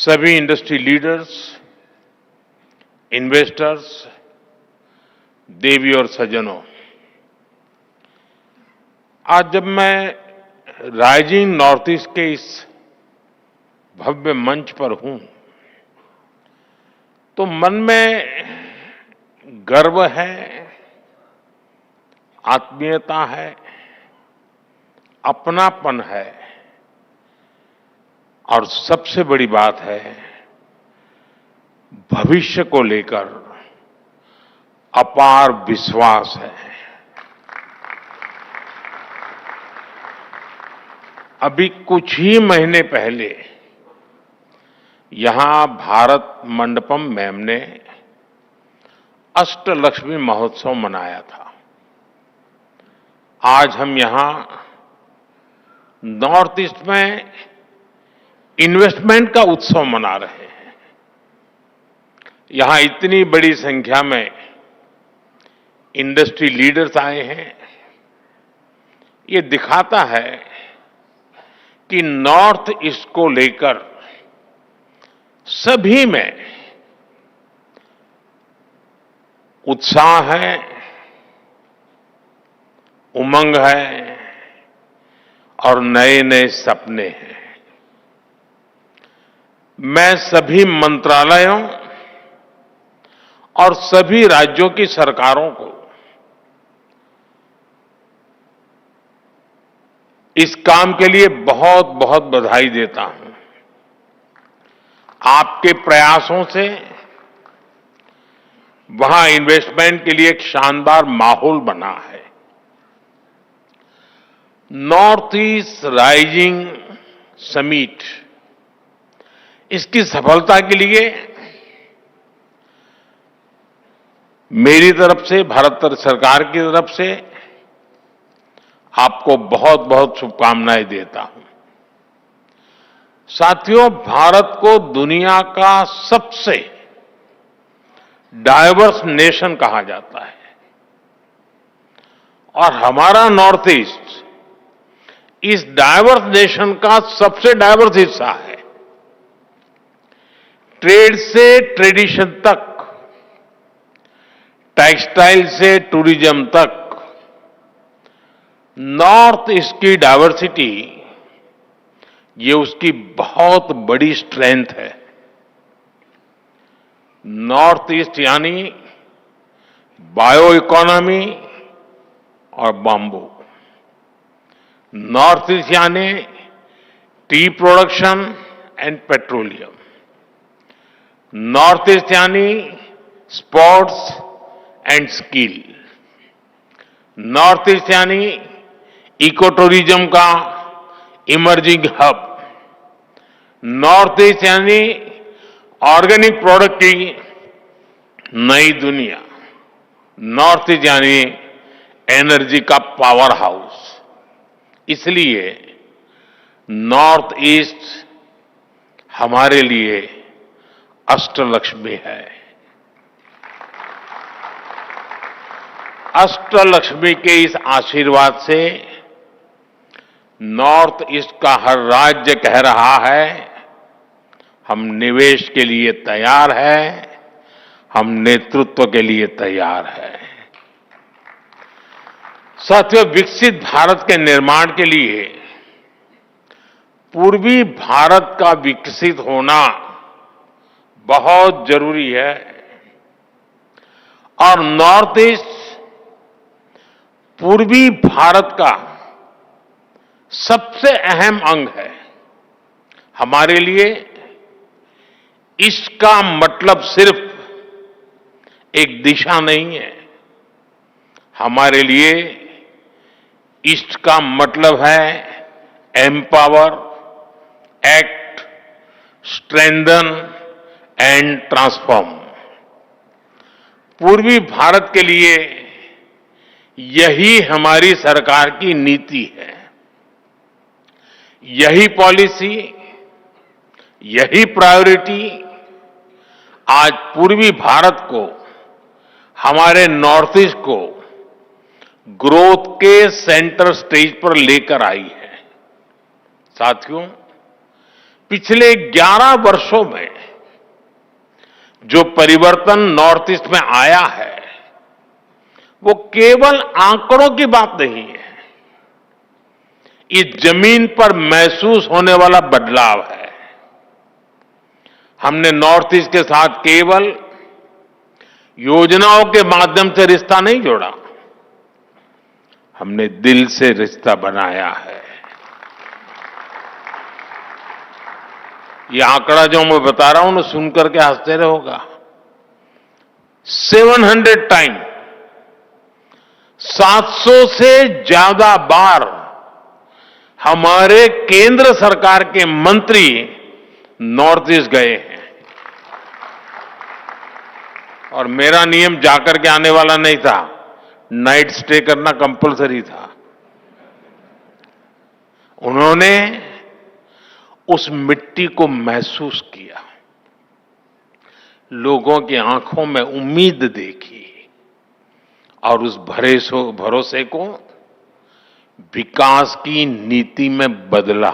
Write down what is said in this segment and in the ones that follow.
सभी industry leaders, investors, देवी और सज्जनों, आज जब मैं राइजिंग नॉर्थ ईस्ट के इस भव्य मंच पर हूं, तो मन में गर्व है, आत्मीयता है, अपनापन है और सबसे बड़ी बात है, भविष्य को लेकर अपार विश्वास है। अभी कुछ ही महीने पहले यहां भारत मंडपम मैम ने अष्टलक्ष्मी महोत्सव मनाया था। आज हम यहां नॉर्थ ईस्ट में इन्वेस्टमेंट का उत्सव मना रहे हैं। यहां इतनी बड़ी संख्या में इंडस्ट्री लीडर्स आए हैं। ये दिखाता है कि नॉर्थ ईस्ट को लेकर सभी में उत्साह है, उमंग है और नए नए सपने हैं। मैं सभी मंत्रालयों और सभी राज्यों की सरकारों को इस काम के लिए बहुत बहुत बधाई देता हूं। आपके प्रयासों से वहां इन्वेस्टमेंट के लिए एक शानदार माहौल बना है। नॉर्थ ईस्ट राइजिंग समिट, इसकी सफलता के लिए मेरी तरफ से, भारत सरकार की तरफ से आपको बहुत बहुत शुभकामनाएं देता हूं। साथियों, भारत को दुनिया का सबसे डाइवर्स नेशन कहा जाता है और हमारा नॉर्थ ईस्ट इस डाइवर्स नेशन का सबसे डाइवर्स हिस्सा है। ट्रेड से ट्रेडिशन तक, टेक्सटाइल से टूरिज्म तक, नॉर्थ ईस्ट की डाइवर्सिटी ये उसकी बहुत बड़ी स्ट्रेंथ है। नॉर्थ ईस्ट यानी बायो इकोनॉमी और बाम्बू, नॉर्थ ईस्ट यानी tea production and petroleum, north east यानी sports and skill, north east यानी इको टूरिज्म का इमर्जिंग हब, नॉर्थ ईस्ट यानी ऑर्गेनिक प्रोडक्ट की नई दुनिया, नॉर्थ ईस्ट यानी एनर्जी का पावर हाउस। इसलिए नॉर्थ ईस्ट हमारे लिए अष्टलक्ष्मी है। अष्टलक्ष्मी के इस आशीर्वाद से नॉर्थ ईस्ट का हर राज्य कह रहा है, हम निवेश के लिए तैयार हैं, हम नेतृत्व के लिए तैयार हैं। साथियों, विकसित भारत के निर्माण के लिए पूर्वी भारत का विकसित होना बहुत जरूरी है और नॉर्थ ईस्ट पूर्वी भारत का सबसे अहम अंग है। हमारे लिए ईस्ट का मतलब सिर्फ एक दिशा नहीं है। हमारे लिए ईस्ट का मतलब है empower, act, strengthen and transform. पूर्वी भारत के लिए यही हमारी सरकार की नीति है। यही पॉलिसी, यही प्रायोरिटी आज पूर्वी भारत को, हमारे नॉर्थ ईस्ट को ग्रोथ के सेंटर स्टेज पर लेकर आई है। साथियों, पिछले 11 वर्षों में जो परिवर्तन नॉर्थ ईस्ट में आया है वो केवल आंकड़ों की बात नहीं है, ये जमीन पर महसूस होने वाला बदलाव है। हमने नॉर्थ ईस्ट के साथ केवल योजनाओं के माध्यम से रिश्ता नहीं जोड़ा, हमने दिल से रिश्ता बनाया है। ये आंकड़ा जो मैं बता रहा हूं ना, सुनकर के आश्चर्य होगा। 700 टाइम, 700 से ज्यादा बार हमारे केंद्र सरकार के मंत्री नॉर्थ ईस्ट गए हैं। और मेरा नियम जाकर के आने वाला नहीं था, नाइट स्टे करना कंपलसरी था। उन्होंने उस मिट्टी को महसूस किया, लोगों की आंखों में उम्मीद देखी और उस भरोसे को विकास की नीति में बदला।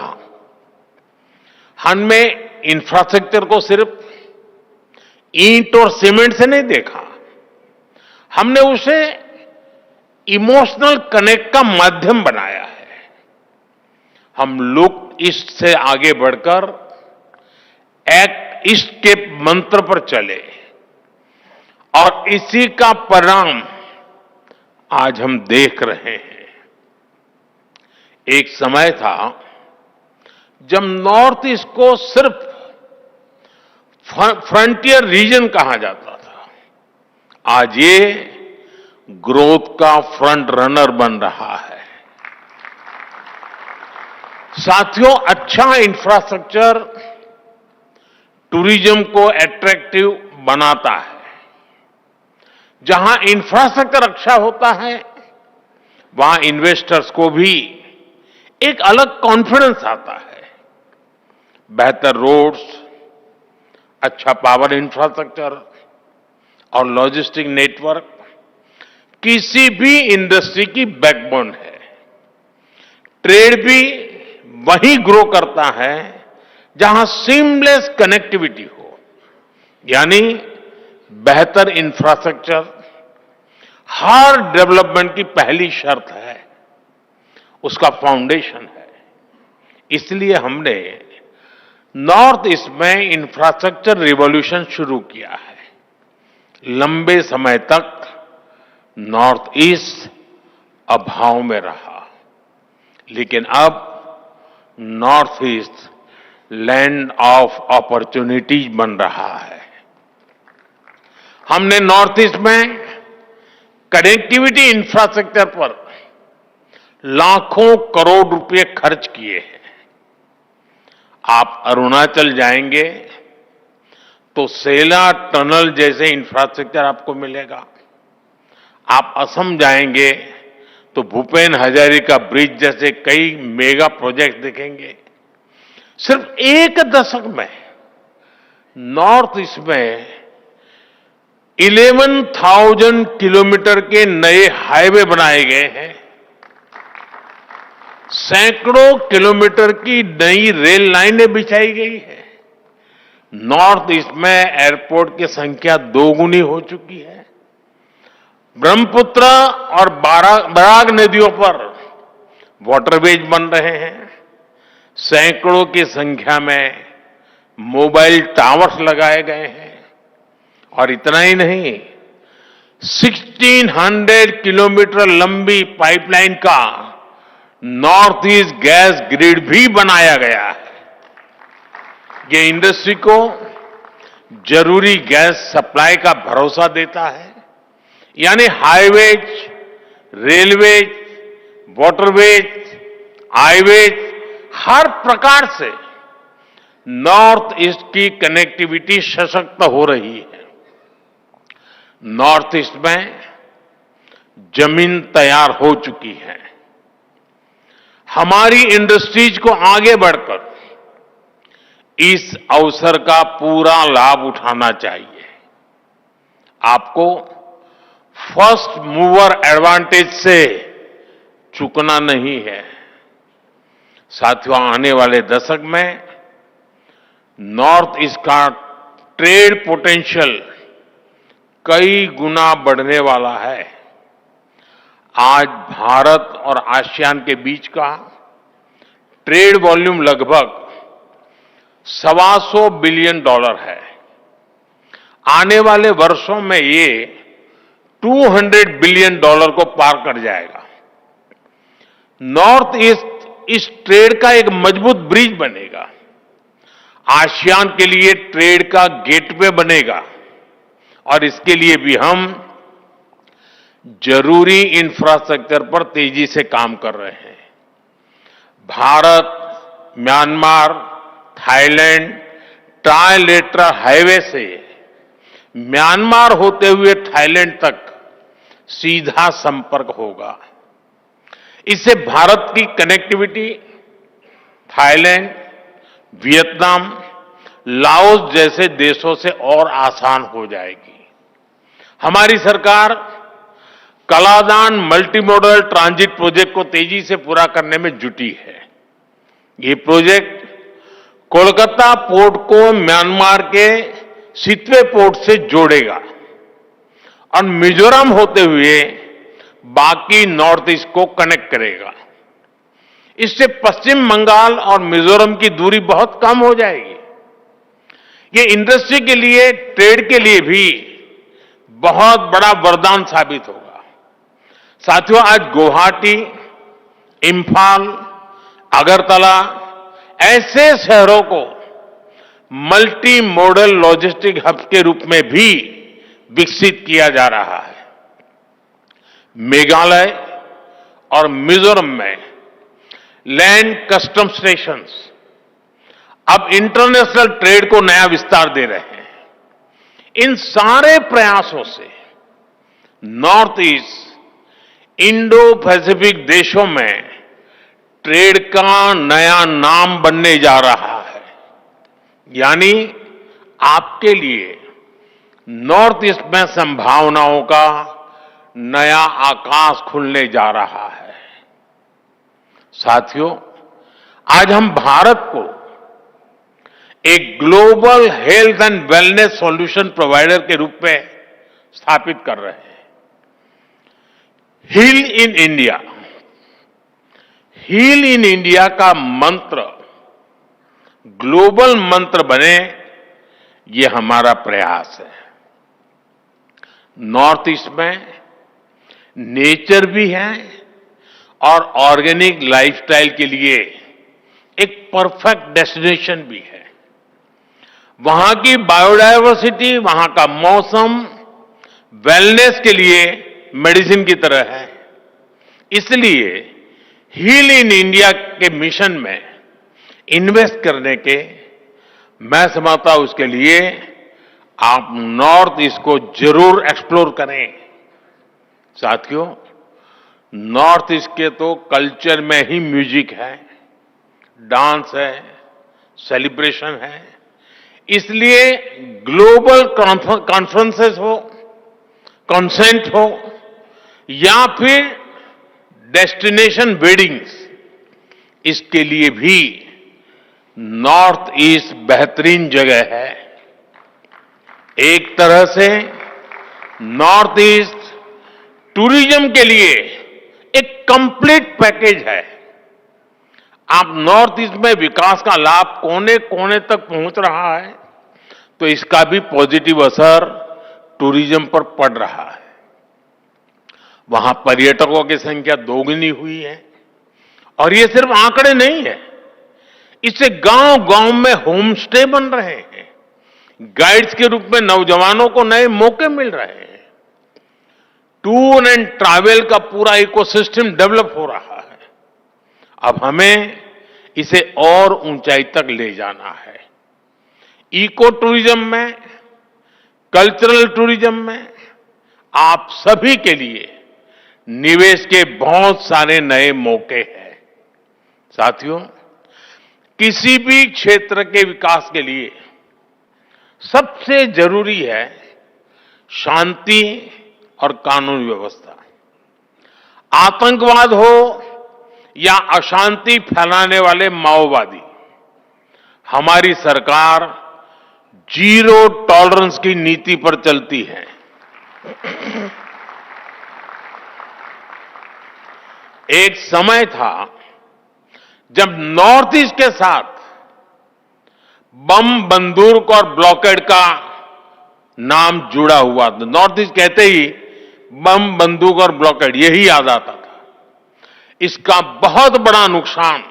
हमने इंफ्रास्ट्रक्चर को सिर्फ ईंट और सीमेंट से नहीं देखा, हमने उसे इमोशनल कनेक्ट का माध्यम बनाया है। हम लुक ईस्ट से आगे बढ़कर एक्ट ईस्ट के मंत्र पर चले और इसी का परिणाम आज हम देख रहे हैं। एक समय था जब नॉर्थ ईस्ट को सिर्फ फ्रंटियर रीजन कहा जाता था, आज ये ग्रोथ का फ्रंट रनर बन रहा है। साथियों, अच्छा इंफ्रास्ट्रक्चर टूरिज्म को अट्रैक्टिव बनाता है। जहां इंफ्रास्ट्रक्चर अच्छा होता है वहां इन्वेस्टर्स को भी एक अलग कॉन्फिडेंस आता है। बेहतर रोड्स, अच्छा पावर इंफ्रास्ट्रक्चर और लॉजिस्टिक नेटवर्क किसी भी इंडस्ट्री की बैकबोन है। ट्रेड भी वहीं ग्रो करता है जहां सीमलेस कनेक्टिविटी हो, यानी बेहतर इंफ्रास्ट्रक्चर हर डेवलपमेंट की पहली शर्त है, उसका फाउंडेशन है। इसलिए हमने नॉर्थ ईस्ट में इंफ्रास्ट्रक्चर रिवॉल्यूशन शुरू किया है। लंबे समय तक नॉर्थ ईस्ट अभाव में रहा, लेकिन अब north east land of opportunities बन रहा है। हमने नॉर्थ ईस्ट में कनेक्टिविटी इंफ्रास्ट्रक्चर पर लाखों करोड़ रुपए खर्च किए हैं। आप अरुणाचल जाएंगे तो सेला टनल जैसे इंफ्रास्ट्रक्चर आपको मिलेगा। आप असम जाएंगे तो भूपेन हजारिका ब्रिज जैसे कई मेगा प्रोजेक्ट दिखेंगे। सिर्फ एक दशक में नॉर्थ ईस्ट में 11,000 किलोमीटर के नए हाईवे बनाए गए हैं। सैकड़ों किलोमीटर की नई रेल लाइनें बिछाई गई है। नॉर्थ ईस्ट में एयरपोर्ट की संख्या दोगुनी हो चुकी है। ब्रह्मपुत्र और बराग नदियों पर वाटरवेज बन रहे हैं। सैकड़ों की संख्या में मोबाइल टावर्स लगाए गए हैं। और इतना ही नहीं, 1600 किलोमीटर लंबी पाइपलाइन का नॉर्थ ईस्ट गैस ग्रिड भी बनाया गया है। ये इंडस्ट्री को जरूरी गैस सप्लाई का भरोसा देता है। यानी हाईवेज, रेलवेज, वाटरवेज, हाईवेज, हर प्रकार से नॉर्थ ईस्ट की कनेक्टिविटी सशक्त हो रही है। नॉर्थ ईस्ट में जमीन तैयार हो चुकी है। हमारी इंडस्ट्रीज को आगे बढ़कर इस अवसर का पूरा लाभ उठाना चाहिए। आपको फर्स्ट मूवर एडवांटेज से चूकना नहीं है। साथियों, आने वाले दशक में नॉर्थ ईस्ट का ट्रेड पोटेंशियल कई गुना बढ़ने वाला है। आज भारत और आसियान के बीच का ट्रेड वॉल्यूम लगभग $125 बिलियन है। आने वाले वर्षों में ये $200 बिलियन को पार कर जाएगा। नॉर्थ ईस्ट इस ट्रेड का एक मजबूत ब्रिज बनेगा, आसियान के लिए ट्रेड का गेटवे बनेगा और इसके लिए भी हम जरूरी इंफ्रास्ट्रक्चर पर तेजी से काम कर रहे हैं। Bharat, Myanmar, Thailand trilateral highway से म्यांमार होते हुए थाईलैंड तक सीधा संपर्क होगा। इससे भारत की कनेक्टिविटी थाईलैंड, वियतनाम, लाओस जैसे देशों से और आसान हो जाएगी। हमारी सरकार Kaladan multi modal transit project को तेजी से पूरा करने में जुटी है। ये प्रोजेक्ट कोलकाता पोर्ट को म्यांमार के सितवे पोर्ट से जोड़ेगा और मिजोरम होते हुए बाकी नॉर्थ ईस्ट को कनेक्ट करेगा। इससे पश्चिम बंगाल और मिजोरम की दूरी बहुत कम हो जाएगी। ये इंडस्ट्री के लिए, ट्रेड के लिए भी बहुत बड़ा वरदान साबित होगा। साथियों, आज गुवाहाटी, इंफाल, अगरतला ऐसे शहरों को मल्टी मॉडल लॉजिस्टिक हब के रूप में भी विकसित किया जा रहा है। मेघालय और मिजोरम में लैंड कस्टम स्टेशंस अब इंटरनेशनल ट्रेड को नया विस्तार दे रहे हैं। इन सारे प्रयासों से नॉर्थ ईस्ट इंडो पैसिफिक देशों में ट्रेड का नया नाम बनने जा रहा है। यानी आपके लिए नॉर्थ ईस्ट में संभावनाओं का नया आकाश खुलने जा रहा है। साथियों, आज हम भारत को एक global health and wellness solution provider के रूप में स्थापित कर रहे हैं। Heal in India, heal in India का मंत्र ग्लोबल मंत्र बने, ये हमारा प्रयास है। नॉर्थ ईस्ट में नेचर भी है और ऑर्गेनिक लाइफस्टाइल के लिए एक परफेक्ट डेस्टिनेशन भी है। वहां की बायोडायवर्सिटी, वहां का मौसम वेलनेस के लिए मेडिसिन की तरह है। इसलिए हील इन इंडिया के मिशन में इन्वेस्ट करने के, मैं समझता हूं उसके लिए आप नॉर्थ ईस्ट को जरूर एक्सप्लोर करें। साथियों, नॉर्थ ईस्ट के तो कल्चर में ही म्यूजिक है, डांस है, सेलिब्रेशन है। इसलिए ग्लोबल कॉन्फ्रेंसेस हो, कॉन्सेंट हो या फिर डेस्टिनेशन वेडिंग्स, इसके लिए भी नॉर्थ ईस्ट बेहतरीन जगह है। एक तरह से नॉर्थ ईस्ट टूरिज्म के लिए एक कंप्लीट पैकेज है। आप नॉर्थ ईस्ट में विकास का लाभ कोने कोने तक पहुंच रहा है, तो इसका भी पॉजिटिव असर टूरिज्म पर पड़ रहा है। वहां पर्यटकों की संख्या दोगुनी हुई है और ये सिर्फ आंकड़े नहीं है, इससे गांव-गांव में होम स्टे बन रहे हैं। गाइड्स के रूप में नौजवानों को नए मौके मिल रहे हैं। टूर एंड ट्रैवल का पूरा इकोसिस्टम डेवलप हो रहा है। अब हमें इसे और ऊंचाई तक ले जाना है। इको टूरिज्म में, कल्चरल टूरिज्म में आप सभी के लिए निवेश के बहुत सारे नए मौके हैं। साथियों, किसी भी क्षेत्र के विकास के लिए सबसे जरूरी है शांति और कानून व्यवस्था। आतंकवाद हो या अशांति फैलाने वाले माओवादी, हमारी सरकार जीरो टॉलरेंस की नीति पर चलती है। एक समय था जब नॉर्थ ईस्ट के साथ बम, बंदूक और ब्लॉकेड का नाम जुड़ा हुआ था। नॉर्थ ईस्ट कहते ही बम, बंदूक और ब्लॉकेड यही याद आता था। इसका बहुत बड़ा नुकसान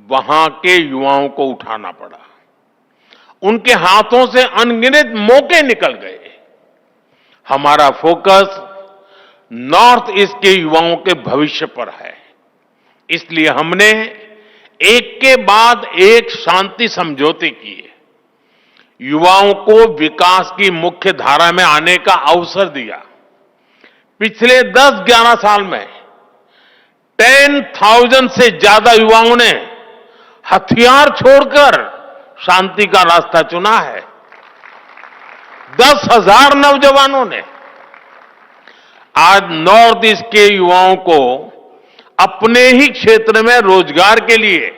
वहां के युवाओं को उठाना पड़ा। उनके हाथों से अनगिनत मौके निकल गए। हमारा फोकस नॉर्थ ईस्ट के युवाओं के भविष्य पर है। इसलिए हमने एक के बाद एक शांति समझौते किए, युवाओं को विकास की मुख्य धारा में आने का अवसर दिया। पिछले 10-11 साल में 10,000 से ज्यादा युवाओं ने हथियार छोड़कर शांति का रास्ता चुना है। 10,000 नौजवानों ने। आज नॉर्थ ईस्ट के युवाओं को अपने ही क्षेत्र में रोजगार के लिए,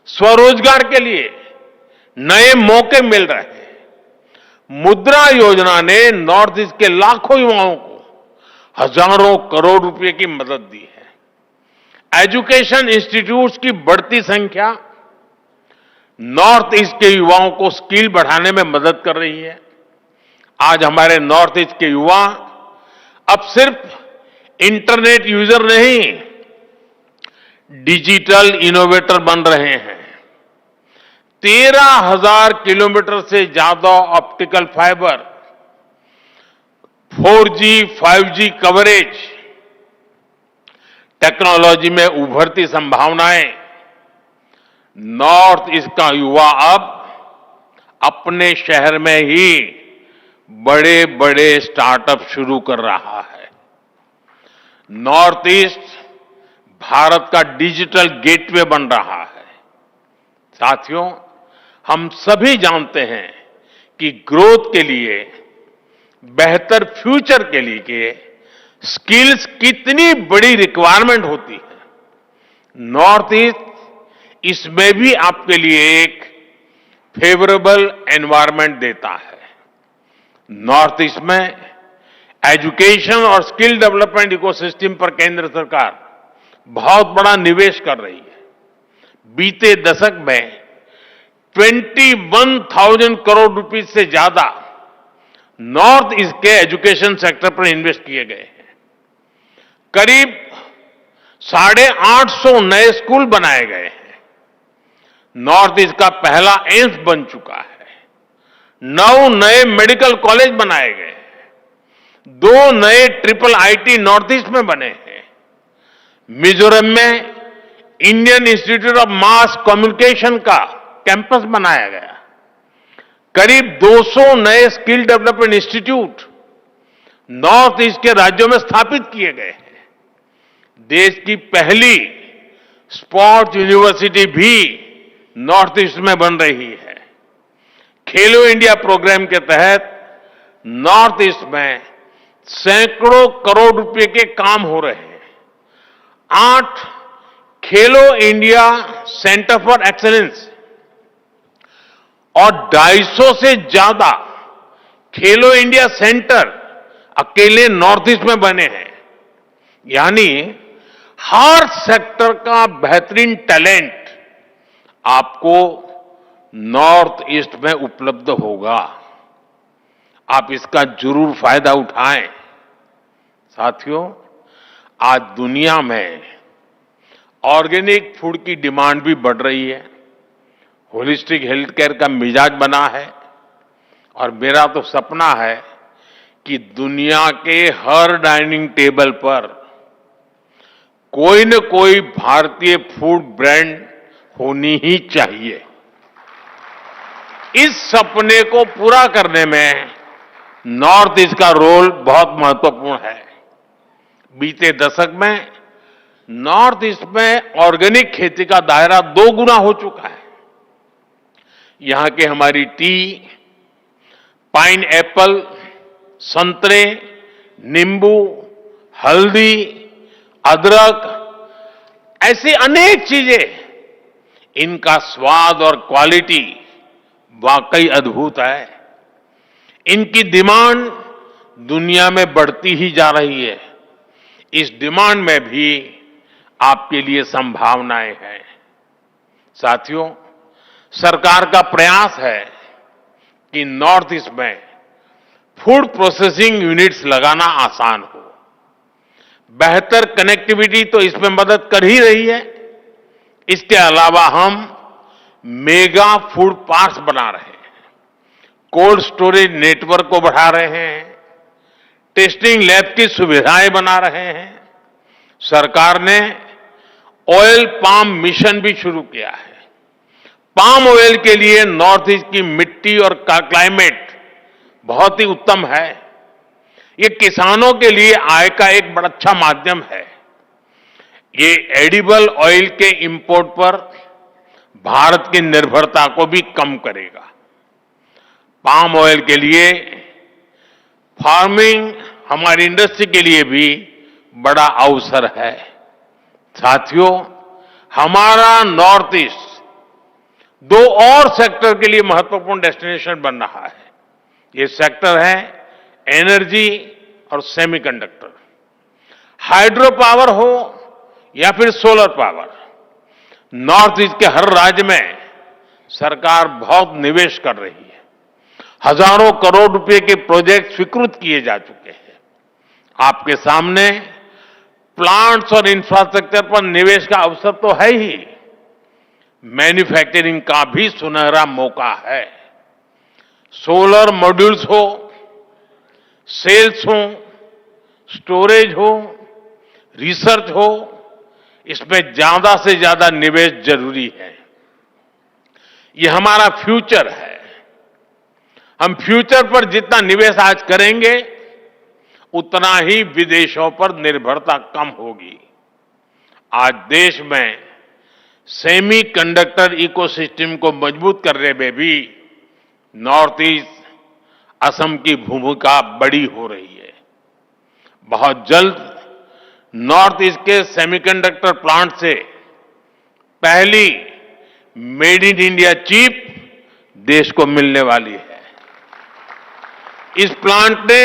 स्वरोजगार के लिए नए मौके मिल रहे हैं। मुद्रा योजना ने नॉर्थ ईस्ट के लाखों युवाओं को हजारों करोड़ रुपए की मदद दी है। एजुकेशन इंस्टीट्यूट्स की बढ़ती संख्या नॉर्थ ईस्ट के युवाओं को स्किल बढ़ाने में मदद कर रही है। आज हमारे नॉर्थ ईस्ट के युवा अब सिर्फ इंटरनेट यूजर नहीं, डिजिटल इनोवेटर बन रहे हैं। 13,000 किलोमीटर से ज्यादा optical fibre, 4G, 5G coverage, technology में उभरती संभावनाएं। नॉर्थ ईस्ट का युवा अब अपने शहर में ही बड़े बड़े स्टार्टअप शुरू कर रहा है। नॉर्थ ईस्ट भारत का डिजिटल गेटवे बन रहा है। साथियों, हम सभी जानते हैं कि ग्रोथ के लिए, बेहतर फ्यूचर के लिए स्किल्स कितनी बड़ी रिक्वायरमेंट होती है। नॉर्थ ईस्ट इसमें भी आपके लिए एक फेवरेबल एनवायरनमेंट देता है। नॉर्थ ईस्ट में एजुकेशन और स्किल डेवलपमेंट इकोसिस्टम पर केंद्र सरकार बहुत बड़ा निवेश कर रही है। बीते दशक में 21,000 करोड़ रुपए से ज्यादा नॉर्थ ईस्ट के एजुकेशन सेक्टर पर इन्वेस्ट किए गए हैं। करीब 850 नए स्कूल बनाए गए हैं। नॉर्थ ईस्ट का पहला एम्स बन चुका है। 9 नए मेडिकल कॉलेज बनाए गए हैं। 2 नए ट्रिपल आईटी नॉर्थ ईस्ट में बने हैं। मिजोरम में Indian institute of mass communication का कैंपस बनाया गया। करीब 200 नए skill development institute north east के राज्यों में स्थापित किए गए हैं। देश की पहली स्पोर्ट्स यूनिवर्सिटी भी नॉर्थ ईस्ट में बन रही है। खेलो इंडिया प्रोग्राम के तहत नॉर्थ ईस्ट में सैकड़ों करोड़ रुपए के काम हो रहे हैं। 8 खेलो इंडिया सेंटर फॉर एक्सीलेंस और 250 से ज्यादा खेलो इंडिया सेंटर अकेले नॉर्थ ईस्ट में बने हैं। यानी हर सेक्टर का बेहतरीन टैलेंट आपको नॉर्थ ईस्ट में उपलब्ध होगा। आप इसका जरूर फायदा उठाएं। साथियों, आज दुनिया में ऑर्गेनिक फूड की डिमांड भी बढ़ रही है। होलिस्टिक हेल्थ केयर का मिजाज बना है और मेरा तो सपना है कि दुनिया के हर डाइनिंग टेबल पर कोई न कोई भारतीय फूड ब्रांड होनी ही चाहिए। इस सपने को पूरा करने में नॉर्थ ईस्ट का रोल बहुत महत्वपूर्ण है। बीते दशक में नॉर्थ ईस्ट में ऑर्गेनिक खेती का दायरा 2 गुना हो चुका है। यहां के हमारी टी, पाइन एप्पल, संतरे, नींबू, हल्दी, अदरक, ऐसी अनेक चीजें इनका स्वाद और क्वालिटी वाकई अद्भुत है। इनकी डिमांड दुनिया में बढ़ती ही जा रही है। इस डिमांड में भी आपके लिए संभावनाएं हैं। साथियों, सरकार का प्रयास है कि नॉर्थ ईस्ट में फूड प्रोसेसिंग यूनिट्स लगाना आसान हो। बेहतर कनेक्टिविटी तो इसमें मदद कर ही रही है। इसके अलावा हम मेगा फूड पार्क्स बना रहे हैं, कोल्ड स्टोरेज नेटवर्क को बढ़ा रहे हैं, टेस्टिंग लैब की सुविधाएं बना रहे हैं। सरकार ने ऑयल पाम मिशन भी शुरू किया है। पाम ऑयल के लिए नॉर्थ ईस्ट की मिट्टी और क्लाइमेट बहुत ही उत्तम है। ये किसानों के लिए आय का एक बड़ा अच्छा माध्यम है। ये एडिबल ऑयल के इंपोर्ट पर भारत की निर्भरता को भी कम करेगा। पाम ऑयल के लिए फार्मिंग हमारी इंडस्ट्री के लिए भी बड़ा अवसर है। साथियों, हमारा नॉर्थ ईस्ट दो और सेक्टर के लिए महत्वपूर्ण डेस्टिनेशन बन रहा है। ये सेक्टर है एनर्जी और सेमीकंडक्टर। हाइड्रो पावर हो या फिर सोलर पावर, नॉर्थ ईस्ट के हर राज्य में सरकार बहुत निवेश कर रही है। हजारों करोड़ रुपए के प्रोजेक्ट स्वीकृत किए जा चुके हैं। आपके सामने प्लांट्स और इंफ्रास्ट्रक्चर पर निवेश का अवसर तो है ही, मैन्युफैक्चरिंग का भी सुनहरा मौका है। सोलर मॉड्यूल्स हो, सेल्स हो, स्टोरेज हो, रिसर्च हो, इसमें ज्यादा से ज्यादा निवेश जरूरी है। ये हमारा फ्यूचर है। हम फ्यूचर पर जितना निवेश आज करेंगे, उतना ही विदेशों पर निर्भरता कम होगी। आज देश में सेमीकंडक्टर इकोसिस्टम को मजबूत करने में भी नॉर्थ ईस्ट असम की भूमिका बड़ी हो रही है। बहुत जल्द नॉर्थ ईस्ट के सेमीकंडक्टर प्लांट से पहली मेड इन इंडिया चिप देश को मिलने वाली है। इस प्लांट ने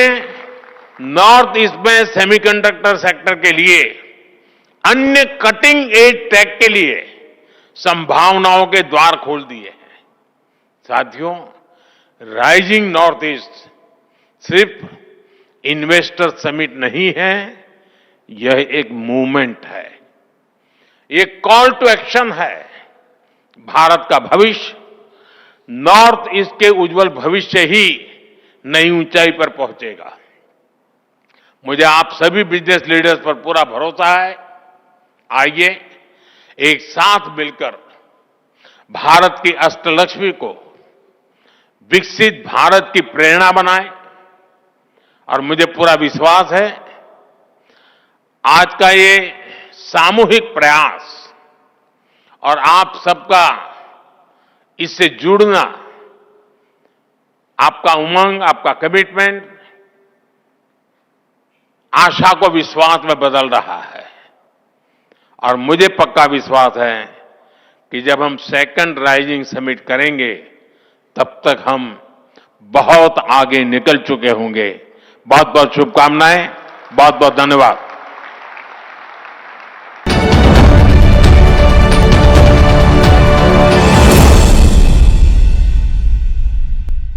नॉर्थ ईस्ट में सेमीकंडक्टर सेक्टर के लिए अन्य कटिंग एज टेक के लिए संभावनाओं के द्वार खोल दिए हैं। साथियों, राइजिंग नॉर्थ ईस्ट सिर्फ इन्वेस्टर समिट नहीं है, यह एक मूवमेंट है, एक कॉल टू एक्शन है। भारत का भविष्य नॉर्थ ईस्ट के उज्जवल भविष्य ही नई ऊंचाई पर पहुंचेगा। मुझे आप सभी बिजनेस लीडर्स पर पूरा भरोसा है। आइए एक साथ मिलकर भारत की अष्टलक्ष्मी को विकसित भारत की प्रेरणा बनाएं। और मुझे पूरा विश्वास है आज का ये सामूहिक प्रयास और आप सबका इससे जुड़ना, आपका उमंग, आपका कमिटमेंट आशा को विश्वास में बदल रहा है। और मुझे पक्का विश्वास है कि जब हम सेकंड राइजिंग समिट करेंगे, तब तक हम बहुत आगे निकल चुके होंगे। बहुत बहुत शुभकामनाएं, बहुत बहुत धन्यवाद।